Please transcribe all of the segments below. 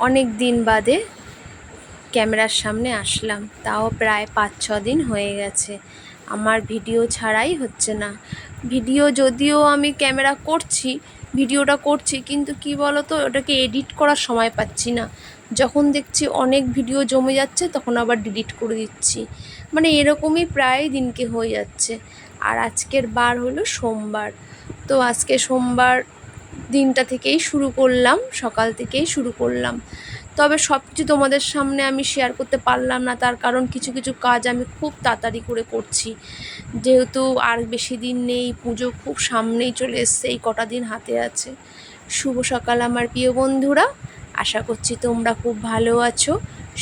অনেক দিন বাদে ক্যামেরার সামনে আসলাম, তাও প্রায় 5-6 দিন হয়ে গেছে। আমার ভিডিও ছাড়াই হচ্ছে না। ভিডিও যদিও আমি ক্যামেরা করছি, ভিডিওটা করছি, কিন্তু কি বলো তো, ওটাকে এডিট করার সময় পাচ্ছি না। যখন দেখছি অনেক ভিডিও জমে যাচ্ছে তখন আবার ডিলিট করে দিচ্ছি, মানে এরকমই প্রায় দিনকে হয়ে যাচ্ছে। আর আজকের বার হলো সোমবার, তো আজকে সোমবার দিনটা থেকেই শুরু করলাম, সকাল থেকেই শুরু করলাম। তবে সব কিছু তোমাদের সামনে আমি শেয়ার করতে পারলাম না, তার কারণ কিছু কিছু কাজ আমি খুব তাড়াতাড়ি করে করছি, যেহেতু আর বেশি দিন নেই, পুজো খুব সামনেই চলে এসছে, এই কটা দিন হাতে আছে। শুভ সকাল আমার প্রিয় বন্ধুরা, আশা করছি তোমরা খুব ভালো আছো,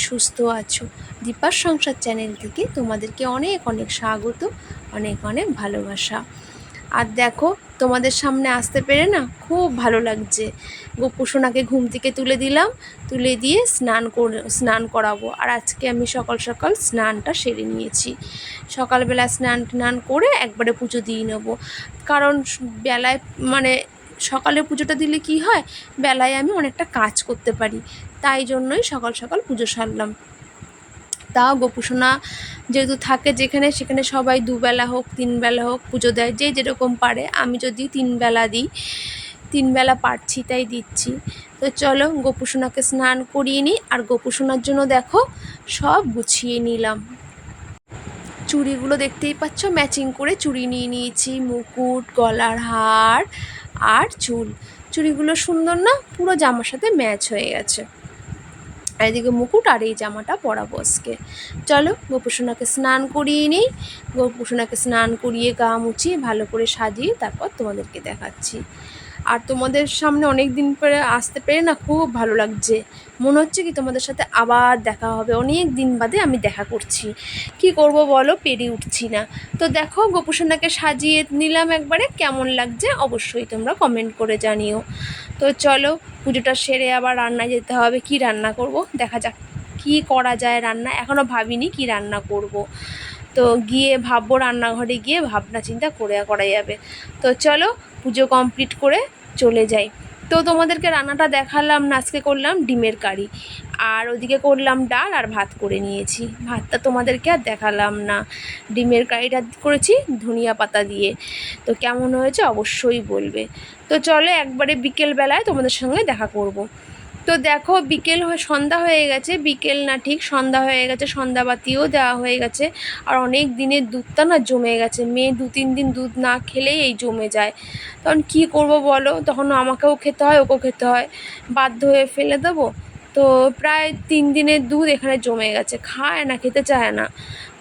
সুস্থ আছো। দীপার সংসার চ্যানেল থেকে তোমাদেরকে অনেক অনেক স্বাগত, অনেক অনেক ভালোবাসা। আর দেখো, তোমাদের সামনে আসতে পেরে না খুব ভালো লাগছে। গোপুসোনাকে ঘুম থেকে তুলে দিলাম, তুলে দিয়ে স্নান করাবো। আর আজকে আমি সকাল সকাল স্নানটা সেরে নিয়েছি। সকালবেলা স্নান করে একবারে পুজো দিয়ে নেবো, কারণ বেলায় মানে সকালে পুজোটা দিলে কি হয়, বেলায় আমি অনেকটা কাজ করতে পারি, তাই জন্যই সকাল সকাল পুজো সারলাম। তাও গোপুসোনা যেহেতু থাকে যেখানে সেখানে সবাই 2 বেলা হোক 3 বেলা হোক পুজো দেয়, যে যেরকম পারে। আমি যদি 3 বেলা দিই, 3 বেলা পারছি তাই দিচ্ছি। তো চলো গোপুসোনাকে স্নান করিয়ে নিই। আর গোপুসোনার জন্য দেখো সব গুছিয়ে নিলাম। চুড়িগুলো দেখতেই পাচ্ছ, ম্যাচিং করে চুড়ি নিয়ে নিয়েছি, মুকুট, গলার হার আর চুল। চুড়িগুলো সুন্দর না, পুরো জামার সাথে ম্যাচ হয়ে গেছে। আর এদিকে মুকুট আর এই জামাটা পরাবো আজকে। চলো গোপুসোনাকে স্নান করিয়ে নিই। গোপুসোনাকে স্নান করিয়ে গা মুছিয়ে ভালো করে সাজিয়ে তারপর তোমাদেরকে দেখাচ্ছি। আর তোমাদের সামনে অনেক দিন পরে আসতে পেরে না খুব ভালো লাগছে। মনে হচ্ছে কি তোমাদের সাথে আবার দেখা হবে, অনেক দিন বাদে আমি দেখা করছি। কি করব বলো, পেরে উঠছি না। তো দেখো গোপুসোনাকে সাজিয়ে নিলাম একবারে, কেমন লাগছে অবশ্যই তোমরা কমেন্ট করে জানিও। তো চলো পুজোটা সেরে আবার রান্নায় যেতে হবে। কি রান্না করব দেখা যাক, কি করা যায় রান্না, এখনও ভাবিনি কি রান্না করব। তো গিয়ে ভাববো, রান্নাঘরে গিয়ে ভাবনা চিন্তা করা যাবে। তো চলো পুজো কমপ্লিট করে চলে যাই। তো তোমাদেরকে রান্নাটা দেখালাম না, আজকে করলাম ডিমের কারি, আর ওদিকে করলাম ডাল আর ভাত করে নিয়েছি। ভাতটা তোমাদেরকে আর দেখালাম না। ডিমের কারিটা করেছি ধনিয়া পাতা দিয়ে। তো কেমন হয়েছে অবশ্যই বলবে। তো চলো একবারে বিকেলবেলায় তোমাদের সঙ্গে দেখা করব। তো দেখো সন্ধ্যা হয়ে গেছে, বিকেল না ঠিক সন্ধ্যা হয়ে গেছে, সন্ধ্যাবাতিও দেওয়া হয়ে গেছে। আর অনেক দিনের দুধটা না জমে গেছে, মেয়ে 2-3 দিন দুধ না খেলেই এই জমে যায়। তখন কি করব বলো, তখন আমাকেও খেতে হয়, ওকেও খেতে হয়, বাধ্য হয়ে ফেলে দেবো। তো প্রায় 3 দিনের দুধ এখানে জমে গেছে, খায় না, খেতে চায় না।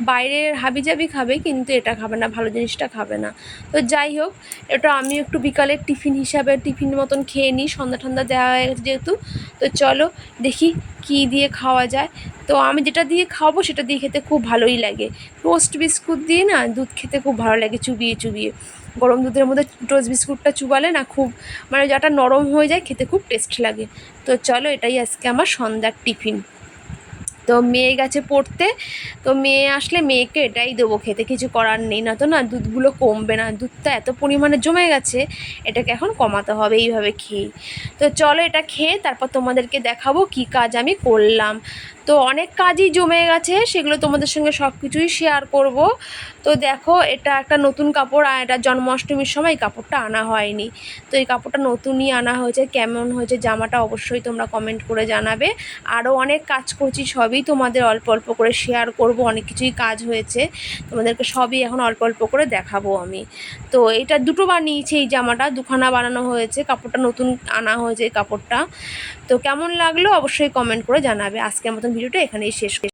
বাইরের হাবিজাবি খাবে কিন্তু এটা খাবে না, ভালো জিনিসটা খাবে না। তো যাই হোক, এটা আমি একটু বিকালের টিফিন হিসাবে টিফিন মতন খেয়ে নিই, সন্ধ্যা ঠান্ডা দেওয়া হয়ে গেছে যেহেতু। তো চলো দেখি কি দিয়ে খাওয়া যায়। তো আমি যেটা দিয়ে খাওয়াবো সেটা দিয়ে খেতে খুব ভালোই লাগে। টোস্ট বিস্কুট দিয়ে না দুধ খেতে খুব ভালো লাগে, চুবিয়ে চুবিয়ে গরম দুধের মধ্যে টোস্ট বিস্কুটটা চুবালে না খুব, মানে যেটা নরম হয়ে যায়, খেতে খুব টেস্ট লাগে। তো চলো এটাই আজকে আমার সন্ধ্যার টিফিন। তো মেয়ে গেছে পড়তে, তো মেয়ে আসলে মেয়েকে এটাই দেবো খেতে, কিছু করার নেই, না তো না দুধগুলো কমবে না, দুধটা এত পরিমাণে জমে গেছে, এটাকে এখন কমাতে হবে এইভাবে খেয়েই। তো চলো এটা খেয়ে তারপর তোমাদেরকে দেখাবো কি কাজ আমি করলাম। তো অনেক কাজই জমে গেছে, সেগুলো তোমাদের সঙ্গে সব কিছুই শেয়ার করব। তো দেখো এটা একটা নতুন কাপড়, আর এটা জন্মাষ্টমীর সময় এই কাপড়টা আনা হয়নি, তো এই কাপড়টা নতুনই আনা হয়েছে। কেমন হয়েছে জামাটা অবশ্যই তোমরা কমেন্ট করে জানাবে। আরও অনেক কাজ করছি, সবই তোমাদের অল্প অল্প করে শেয়ার করব, অনেক কিছুই কাজ হয়েছে, তোমাদেরকে সবই এখন অল্প অল্প করে দেখাবো আমি। তো এটা দুটো বানিয়েছি, এই জামাটা দুখানা বানানো হয়েছে, কাপড়টা নতুন আনা হয়েছে এই কাপড়টা। তো কেমন লাগলো অবশ্যই কমেন্ট করে জানাবে। আজকের মতন ভিডিওটা এখানেই শেষ।